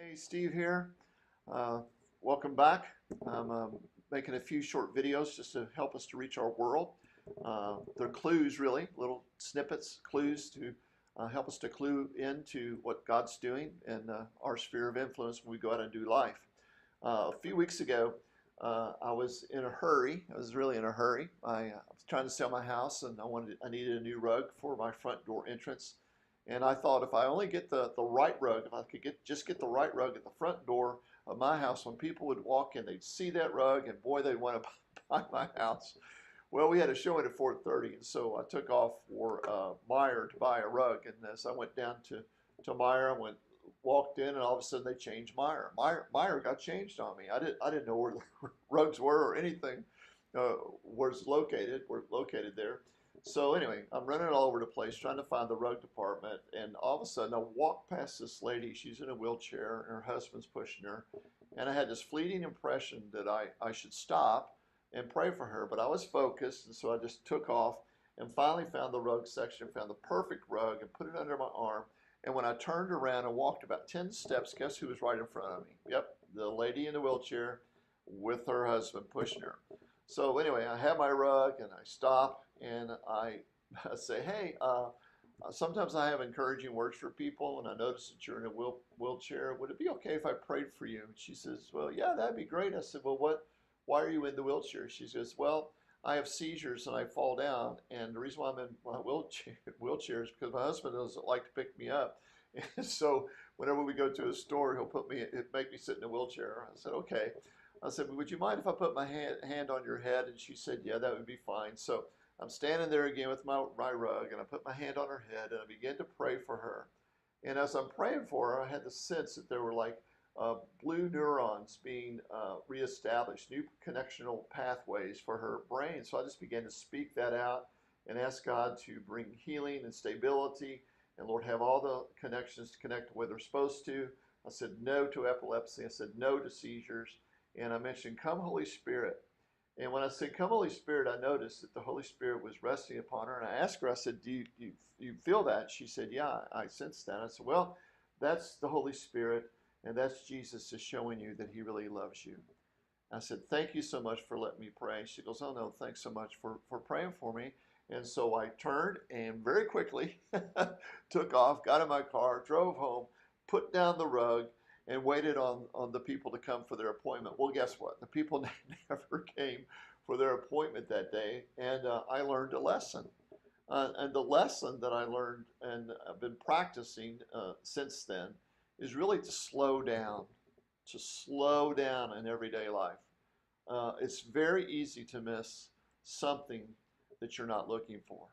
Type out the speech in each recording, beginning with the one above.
Hey, Steve here. Uh, Welcome back. I'm making a few short videos just to help us to reach our world. They're clues, really, little snippets, clues to help us to clue into what God's doing in our sphere of influence when we go out and do life. A few weeks ago, I was in a hurry. I was really in a hurry. I was trying to sell my house, and I needed a new rug for my front door entrance. And I thought if I only get the right rug, if I could just get the right rug at the front door of my house, when people would walk in, they'd see that rug, and boy, they'd want to buy my house. Well, we had a showing at 4:30, and so I took off for Meijer to buy a rug. And as I went down to Meijer, walked in, and all of a sudden they changed Meijer. Meijer got changed on me. I didn't know where the rugs were or anything were located there. So anyway, I'm running all over the place trying to find the rug department, and all of a sudden I walk past this lady. She's in a wheelchair, and her husband's pushing her. And I had this fleeting impression that I should stop and pray for her, but I was focused, and so I just took off and finally found the rug section, found the perfect rug, and put it under my arm. And when I turned around and walked about 10 steps, guess who was right in front of me? Yep, the lady in the wheelchair with her husband pushing her. So anyway, I have my rug, and I stop, and I say, hey, sometimes I have encouraging words for people, and I notice that you're in a wheelchair. Would it be okay if I prayed for you? And she says, well, yeah, that'd be great. I said, well, why are you in the wheelchair? She says, well, I have seizures and I fall down, and the reason why I'm in my wheelchair is because my husband doesn't like to pick me up. And so whenever we go to a store, he'll make me sit in a wheelchair. I said, okay. I said, would you mind if I put my hand on your head? And she said, yeah, that would be fine. So I'm standing there again with my rug, and I put my hand on her head, and I began to pray for her. And as I'm praying for her, I had the sense that there were like blue neurons being reestablished, new connectional pathways for her brain. So I just began to speak that out and ask God to bring healing and stability, and Lord, have all the connections to connect where they're supposed to. I said no to epilepsy. I said no to seizures. And I mentioned, come Holy Spirit. And when I said, come Holy Spirit, I noticed that the Holy Spirit was resting upon her. And I asked her, I said, do you feel that? She said, yeah, I sensed that. I said, well, that's the Holy Spirit, and that's Jesus is showing you that he really loves you. I said, thank you so much for letting me pray. She goes, oh no, thanks so much for praying for me. And so I turned and very quickly took off, got in my car, drove home, put down the rug, and waited on the people to come for their appointment. Well, guess what? The people never came for their appointment that day, and I learned a lesson. And the lesson that I learned and I've been practicing since then is really to slow down in everyday life. It's very easy to miss something that you're not looking for.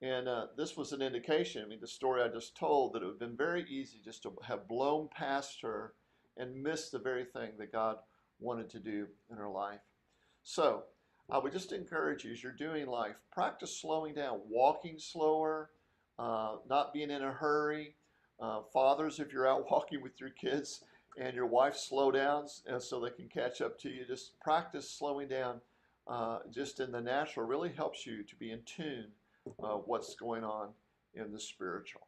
And this was an indication, I mean, the story I just told, that it would have been very easy just to have blown past her and missed the very thing that God wanted to do in her life. So I would just encourage you, as you're doing life, practice slowing down, walking slower, not being in a hurry. Fathers, if you're out walking with your kids and your wife slow down so they can catch up to you, just practice slowing down just in the natural. Really helps you to be in tune what's going on in the spiritual.